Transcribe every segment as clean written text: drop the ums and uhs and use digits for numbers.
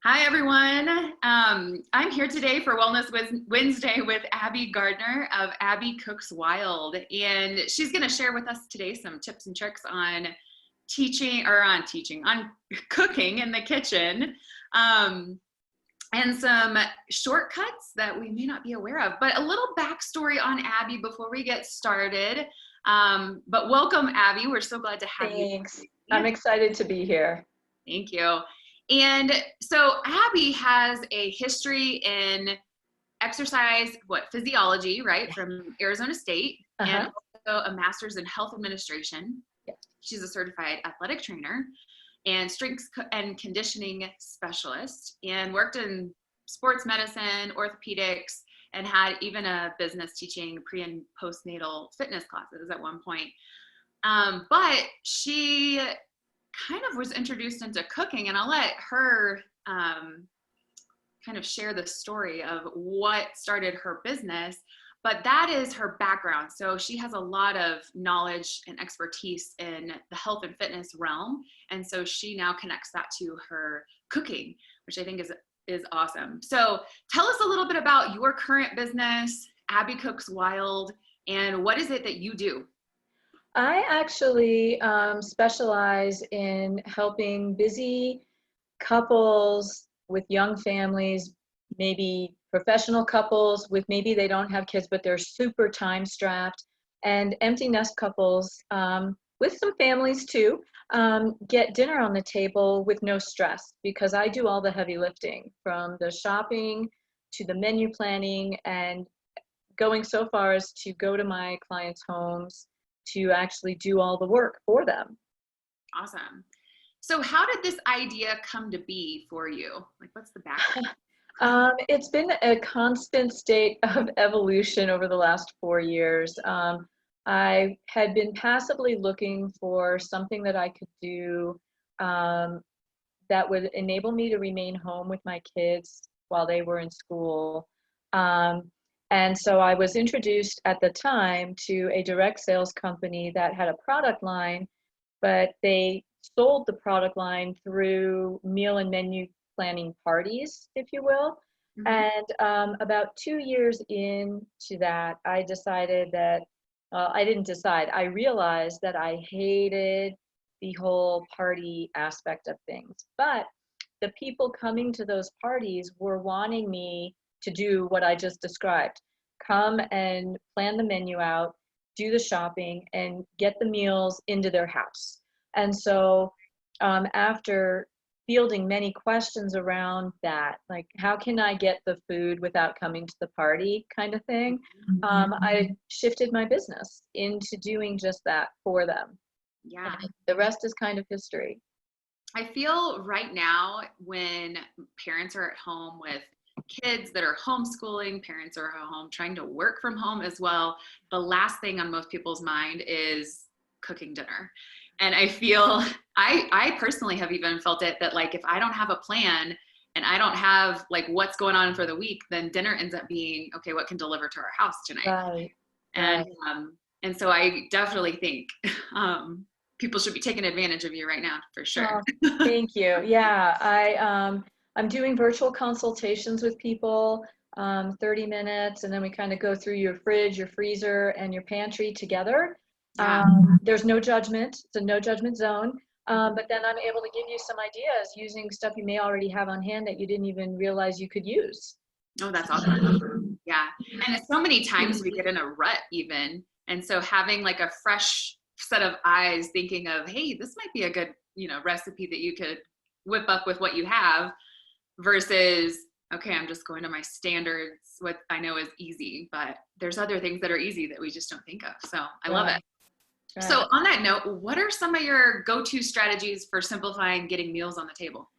Hi, everyone. I'm here today for Wellness Wednesday with Abby Gardner of Abby Cooks Wild. And she's going to share with us today some tips and tricks on on cooking in the kitchen. And some shortcuts that we may not be aware of, but a little backstory on Abby before we get started. But welcome, Abby. We're so glad to have you. Thanks. I'm excited to be here. Thank you. And so Abby has a history in exercise, physiology, right, from Arizona State, and also a master's in health administration. Yeah. She's a certified athletic trainer and strength and conditioning specialist, and worked in sports medicine, orthopedics, and had even a business teaching pre and postnatal fitness classes at one point. But she kind of was introduced into cooking, and I'll let her kind of share the story of what started her business, but that is her background. So she has a lot of knowledge and expertise in the health and fitness realm, and so she now connects that to her cooking, which I think is awesome. So tell us a little bit about your current business, Abby Cooks Wild, and what is it that you do? I actually specialize in helping busy couples with young families, maybe professional couples with maybe they don't have kids, but they're super time strapped, and empty nest couples with some families too, get dinner on the table with no stress, because I do all the heavy lifting from the shopping to the menu planning, and going so far as to go to my clients' homes to actually do all the work for them. Awesome. So how did this idea come to be for you? Like, what's the background? It's been a constant state of evolution over the last 4 years. I had been passively looking for something that I could do that would enable me to remain home with my kids while they were in school. And so I was introduced at the time to a direct sales company that had a product line, but they sold the product line through meal and menu planning parties, if you will. And about 2 years into that, I decided that, I didn't decide, I realized that I hated the whole party aspect of things. But the people coming to those parties were wanting me to do what I just described. Come and plan the menu out, do the shopping, and get the meals into their house. And so after fielding many questions around that, like how can I get the food without coming to the party kind of thing, I shifted my business into doing just that for them. Yeah. And the rest is kind of history. I feel right now when parents are at home with kids that are homeschooling, parents are at home trying to work from home as well, the last thing on most people's mind is cooking dinner. And I feel, I personally have even felt it that, like, if I don't have a plan and I don't have like what's going on for the week, then dinner ends up being, okay, what can deliver to our house tonight? Right. And, and so I definitely think, people should be taking advantage of you right now for sure. Oh, thank you. Yeah, I'm doing virtual consultations with people, 30 minutes, and then we kind of go through your fridge, your freezer, and your pantry together. Yeah. There's no judgment. It's a no judgment zone. But then I'm able to give you some ideas using stuff you may already have on hand that you didn't even realize you could use. Oh, that's awesome. Yeah. And so many times we get in a rut even. And so having like a fresh set of eyes thinking of, hey, this might be a good, recipe that you could whip up with what you have, versus, okay, I'm just going to my standards, what I know is easy, but there's other things that are easy that we just don't think of. So I love it. Right. So on that note, what are some of your go-to strategies for simplifying getting meals on the table?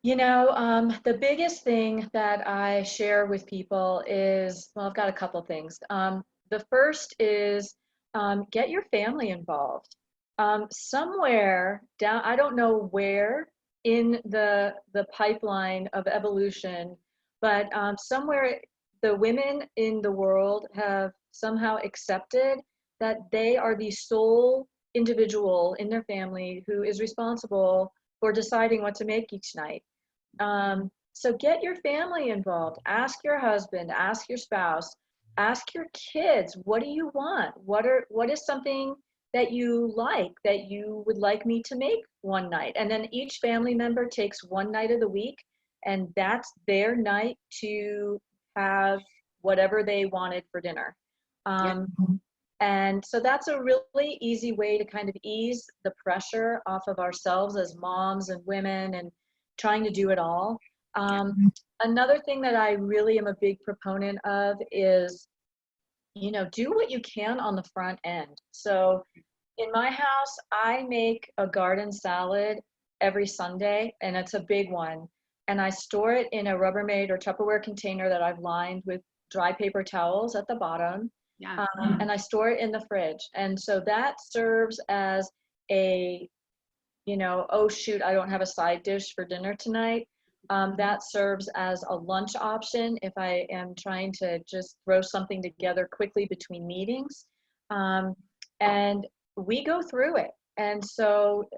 The biggest thing that I share with people is, well, I've got a couple things. The first is get your family involved. Somewhere down, I don't know where in the pipeline of evolution, but somewhere the women in the world have somehow accepted that they are the sole individual in their family who is responsible for deciding what to make each night. So get your family involved. Ask your husband, ask your spouse, ask your kids, what do you want? What is something that you like that you would like me to make one night? And then each family member takes one night of the week, and that's their night to have whatever they wanted for dinner. Yeah. Um, and so that's a really easy way to kind of ease the pressure off of ourselves as moms and women and trying to do it all. Yeah. Another thing that I really am a big proponent of is, do what you can on the front end. So in my house, I make a garden salad every Sunday, and it's a big one. And I store it in a Rubbermaid or Tupperware container that I've lined with dry paper towels at the bottom. Yeah. And I store it in the fridge. And so that serves as a, oh shoot, I don't have a side dish for dinner tonight. That serves as a lunch option if I am trying to just throw something together quickly between meetings. And we go through it. And so,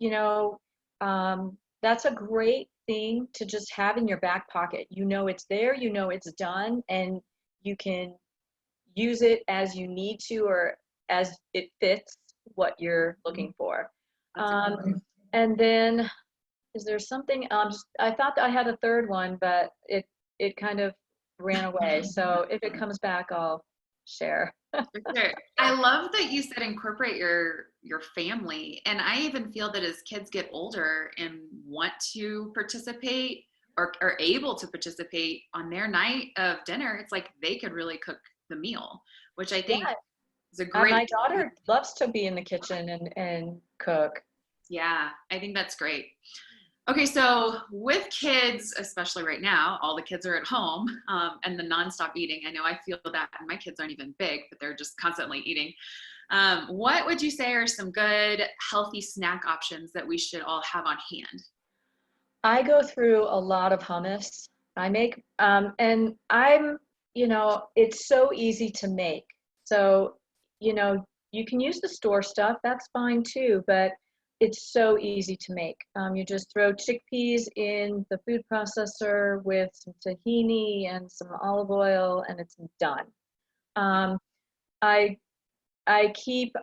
you know, that's a great thing to just have in your back pocket. It's there, it's done, and you can use it as you need to or as it fits what you're looking for. That's a good one. And then is there something, I thought I had a third one, but it kind of ran away. So if it comes back, I'll share. For sure. I love that you said incorporate your family. And I even feel that as kids get older and want to participate or are able to participate on their night of dinner, it's like they could really cook the meal, which I think Yeah, is a great. my daughter loves to be in the kitchen and cook. Yeah, I think that's great. Okay, so with kids, especially right now, all the kids are at home and the nonstop eating. I know I feel that, and my kids aren't even big, but they're just constantly eating. What would you say are some good, healthy snack options that we should all have on hand? I go through a lot of hummus. I make, and it's so easy to make. So, you can use the store stuff, that's fine too, but it's so easy to make. You just throw chickpeas in the food processor with some tahini and some olive oil, and it's done. Um, I I keep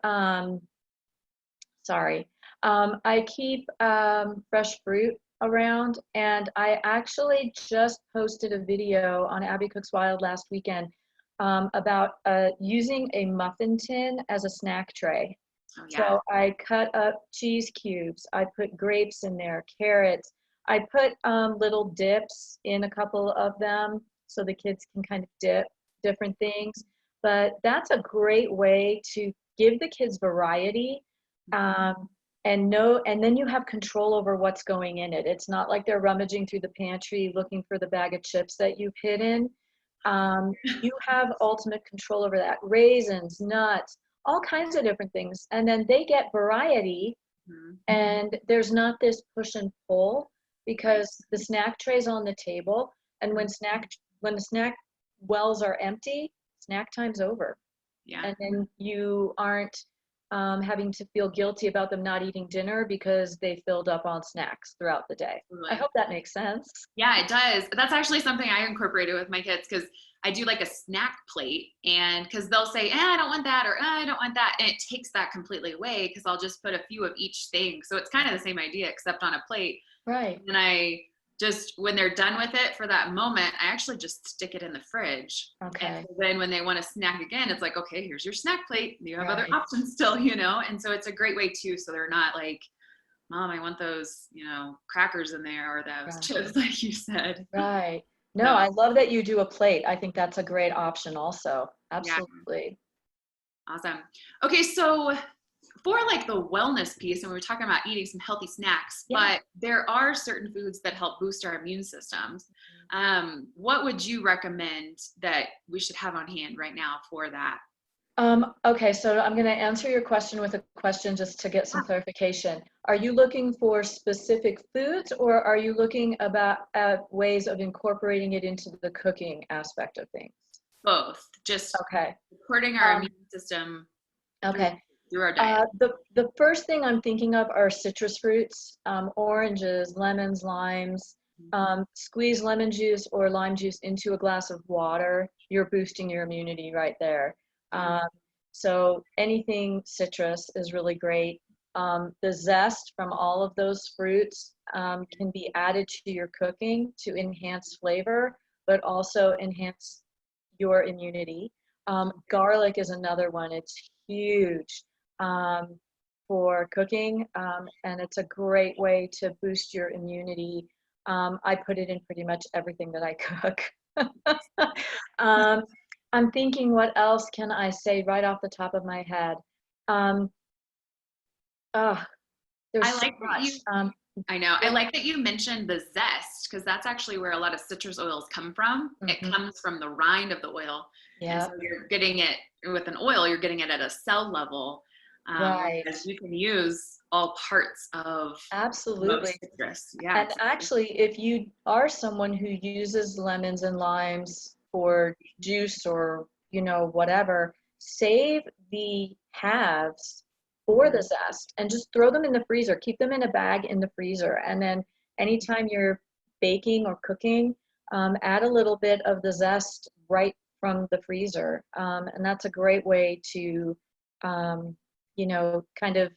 sorry. I keep fresh fruit around, and I actually just posted a video on Abby Cooks Wild last weekend about using a muffin tin as a snack tray. Oh, yeah. So I cut up cheese cubes. I put grapes in there, carrots. I put little dips in a couple of them so the kids can kind of dip different things. But that's a great way to give the kids variety, um, and then you have control over what's going in it. It's not like they're rummaging through the pantry looking for the bag of chips that you've hidden. You have ultimate control over that. Raisins, nuts, all kinds of different things. And then they get variety, Mhm. and there's not this push and pull Right. because the snack tray's on the table. And when the snack wells are empty, snack time's over. Yeah. And then you aren't having to feel guilty about them not eating dinner because they filled up on snacks throughout the day. I Totally. hope that makes sense. Yeah, it does. That's actually something I incorporated with my kids because I do like a snack plate, and because they'll say, I don't want that, or I don't want that. And it takes that completely away because I'll just put a few of each thing. So it's kind of the same idea, except on a plate. Right. And I just, when they're done with it for that moment, I actually just stick it in the fridge. And Okay. so then when they want to snack again, it's like, okay, here's your snack plate. You have other Right. options still. And so it's a great way too. So they're not like, Mom, I want those, crackers in there or those Right. chips, like you said. Right. No, So I love that you do a plate. I think that's a great option also. yeah, Absolutely. awesome. Okay, so for like the wellness piece, and we were talking about eating some healthy snacks, Yeah. but there are certain foods that help boost our immune systems. What would you recommend that we should have on hand right now for that? Okay, so I'm going to answer your question with a question just to get some clarification. Are you looking for specific foods, or are you looking at ways of incorporating it into the cooking aspect of things? Both, just Okay. supporting our Um, immune system through, okay. through our diet. The first thing I'm thinking of are citrus fruits, oranges, lemons, limes. Squeeze lemon juice or lime juice into a glass of water, you're boosting your immunity right there. Yeah. So anything citrus is really great. The zest from all of those fruits can be added to your cooking to enhance flavor, but also enhance your immunity. Garlic is another one. It's huge for cooking, and it's a great way to boost your immunity. I put it in pretty much everything that I cook. um, I'm thinking, what else can I say right off the top of my head? Um, oh, I there's so like that much. you I know. I like that you mentioned the zest because that's actually where a lot of citrus oils come from. It Mhm. comes from the rind of the oil. And so Yep, you're getting it with an oil, you're getting it at a cell level. right. Whereas you can use all parts of Absolutely. most citrus. Yeah, And exactly. actually, if you are someone who uses lemons and limes for juice or, whatever, save the halves for the Mhm. zest and just throw them in the freezer. Keep them in a bag in the freezer. And then anytime you're baking or cooking, add a little bit of the zest right from the freezer. And that's a great way to, kind of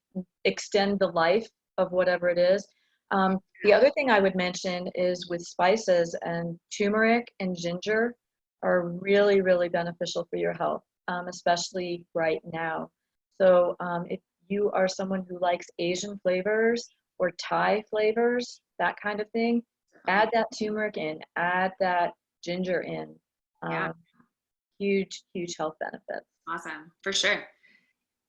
extend the life of whatever it is. The other thing I would mention is with spices, and turmeric and ginger are really, really beneficial for your health, especially right now. So if you are someone who likes Asian flavors or Thai flavors, that kind of thing, add Definitely. that turmeric in, add that ginger in. Yeah, Um, huge, huge health benefits. awesome. For sure.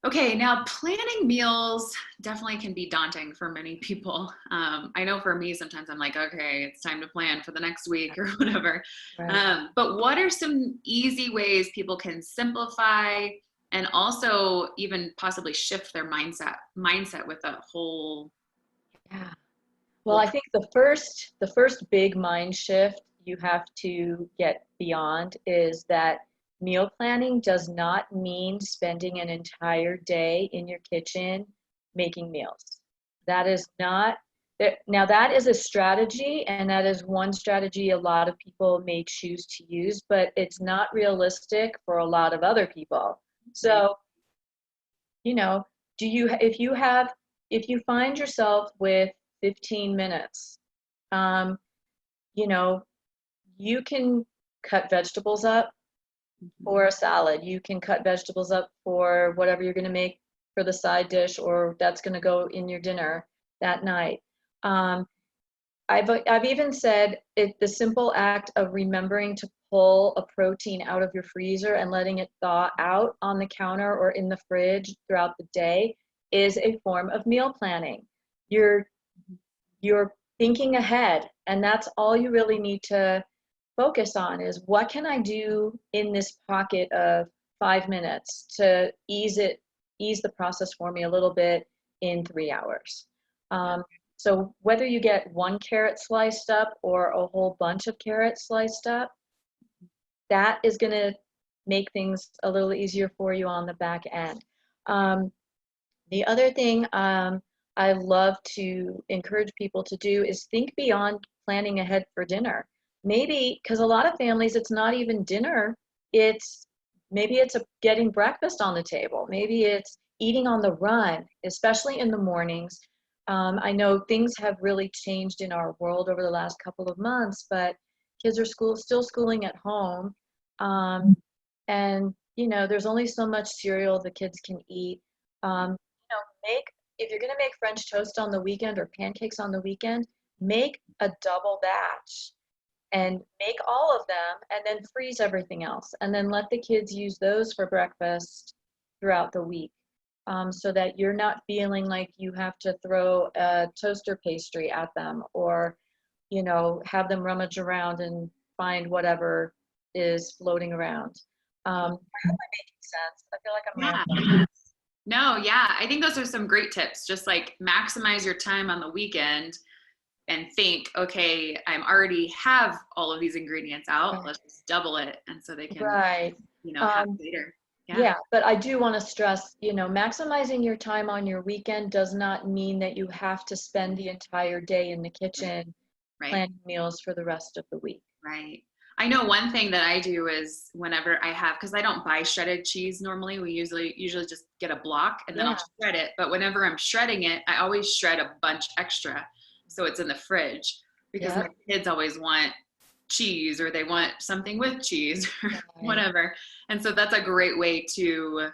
Okay, now planning meals definitely can be daunting for many people. I know for me, sometimes I'm like, okay, it's time to plan for the next week or whatever. Right. But what are some easy ways people can simplify and also even possibly shift their mindset with the Yeah. Well, whole I think the first big mind shift you have to get beyond is that meal planning does not mean spending an entire day in your kitchen making meals. That is not now that is a strategy, and that is one strategy a lot of people may choose to use, but it's not realistic for a lot of other people. right? So, you know, do you if you find yourself with 15 minutes, um, you know, you can cut vegetables up Mhm. for a salad. You can cut vegetables up for whatever you're going to make for the side dish, or that's going to go in your dinner that night. Um, I've even said the simple act of remembering to pull a protein out of your freezer and letting it thaw out on the counter or in the fridge throughout the day is a form of meal planning. You're you're thinking ahead, and that's all you really need to focus on is what can I do in this pocket of 5 minutes to ease the process for me a little bit in 3 hours. Yeah. So whether you get one carrot sliced up or a whole bunch of carrots sliced up, that is going to make things a little easier for you on the back end. Um, the other thing I love to encourage people to do is think beyond planning ahead for dinner. Maybe because a lot of families, it's not even dinner. It's maybe it's getting breakfast on the table. Maybe it's eating on the run, especially in the mornings. I know things have really changed in our world over the last couple of months, but kids are still schooling at home, um, and there's only so much cereal the kids can eat. Make if you're going to make French toast on the weekend or pancakes on the weekend, make a double batch and make all of them and then freeze everything else and then let the kids use those for breakfast throughout the week, so that you're not feeling like you have to throw a toaster pastry at them or have them rummage around and find whatever is floating around. I hope I'm making sense. I feel like I'm Yeah. rambling. No, yeah. I think those are some great tips. Just like maximize your time on the weekend and think, okay, I'm already have all of these ingredients out. Right. Let's just double it. And so they can, Right. have Um, later. Yeah. Yeah, but I do want to stress, maximizing your time on your weekend does not mean that you have to spend the entire day in the Right. kitchen Right. planning meals for the rest of the week. Right. I know one thing that I do is whenever I have, because I don't buy shredded cheese normally, we usually just get a block and then I'll Yeah. shred it. But whenever I'm shredding it, I always shred a bunch extra so it's in the fridge because my Yep. kids always want cheese or they want something with cheese or Right. whatever. And so that's a great way to,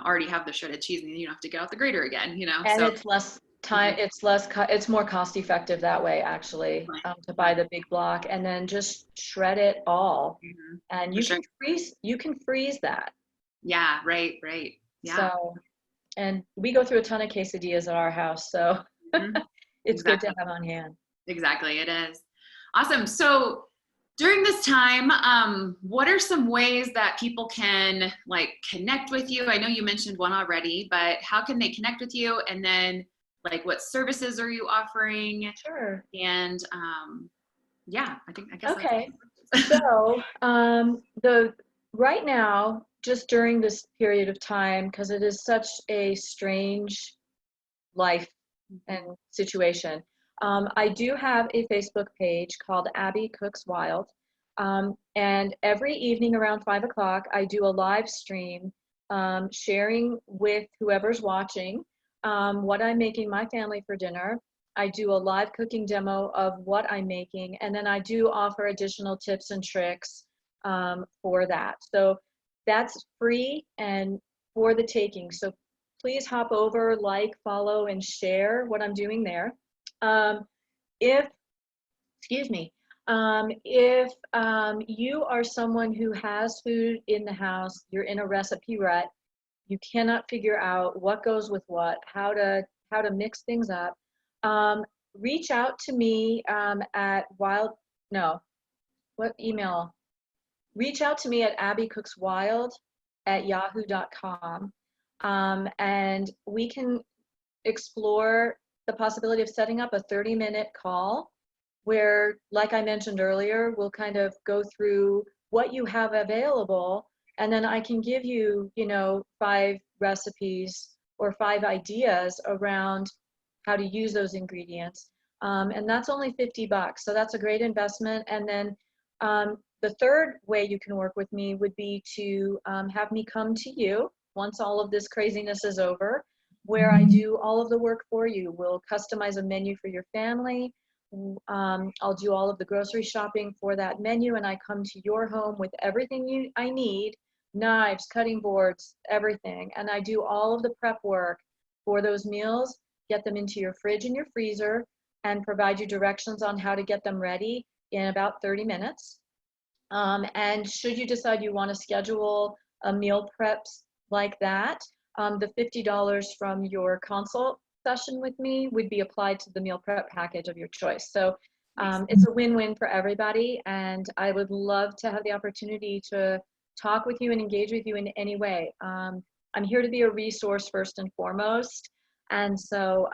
already have the shredded cheese and you don't have to get out the grater again. And So it's less time, mhm, it's more cost effective that way, actually, right, to buy right, the big block and then just shred it all. mhm, And for sure. you can freeze that. Yeah, right, right. Yeah. So, and we go through a ton of quesadillas at our house, so Mhm, it's good to exactly. have on hand. Exactly, it is. Awesome. So during this time, what are some ways that people can like connect with you? I know you mentioned one already, but how can they connect with you? And then like what services are you offering? Sure. And yeah, I guess that's Okay. So, the right now, just during this period of time, because it is such a strange life and situation, I do have a Facebook page called Abby Cooks Wild. And every evening around 5 o'clock, I do a live stream sharing with whoever's watching what I'm making my family for dinner. I do a live cooking demo of what I'm making, and then I do offer additional tips and tricks for that. So that's free and for the taking. So please hop over, like, follow, and share what I'm doing there. Um, if excuse me, if you are someone who has food in the house, you're in a recipe rut, you cannot figure out what goes with what, how to mix things up, um, reach out to me at wild no what email reach out to me at abbycookswild@yahoo.com, and we can explore the possibility of setting up a 30-minute call where, like I mentioned earlier, we'll kind of go through what you have available, and then I can give you, 5 recipes or 5 ideas around how to use those ingredients. And that's only $50, so that's a great investment. And then the third way you can work with me would be to have me come to you once all of this craziness is over, where I do all of the work for you. We'll customize a menu for your family. I'll do all of the grocery shopping for that menu, and I come to your home with everything I need, knives, cutting boards, everything. And I do all of the prep work for those meals, get them into your fridge and your freezer, and provide you directions on how to get them ready in about 30 minutes. And should you decide you want to schedule a meal preps like that, the $50 from your consult session with me would be applied to the meal prep package of your choice. So nice. it's a win-win for everybody, and I would love to have the opportunity to talk with you and engage with you in any way. I'm here to be a resource first and foremost. And so,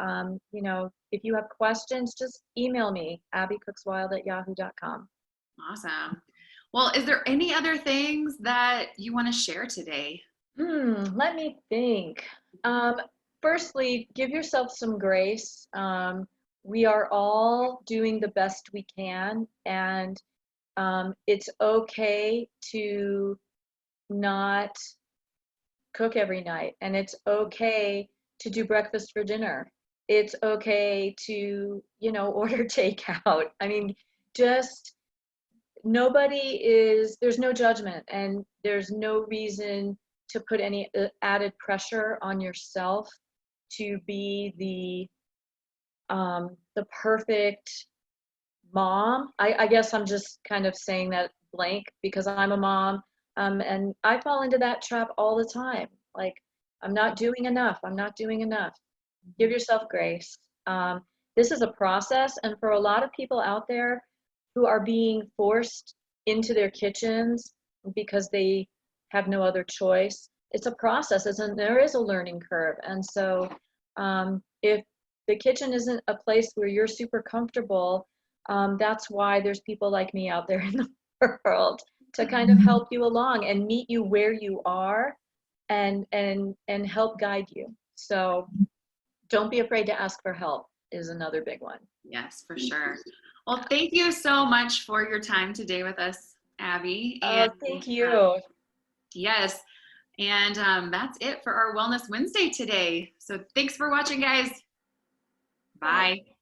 if you have questions, just email me, abbycookswild@yahoo.com. Awesome. Well, is there any other things that you want to share today? Let me think. Um, Firstly, give yourself some grace. We are all doing the best we can, and it's okay to not cook every night, and it's okay to do breakfast for dinner. It's okay to, order takeout. I mean, just there's no judgment, and there's no reason to put any added pressure on yourself to be the perfect mom. I guess I'm just kind of saying that blank because I'm a mom, and I fall into that trap all the time. Like, I'm not doing enough. I'm not doing enough. Give yourself grace. This is a process, and for a lot of people out there who are being forced into their kitchens because they have no other choice, it's a process. There is a learning curve, and so if the kitchen isn't a place where you're super comfortable, that's why there's people like me out there in the world to kind of help you along and meet you where you are and help guide you. So don't be afraid to ask for help is another big one. Yes, for sure. Well, thank you so much for your time today with us, Abby. And Thank you. yes, and that's it for our Wellness Wednesday today. So thanks for watching, guys. Bye. Bye.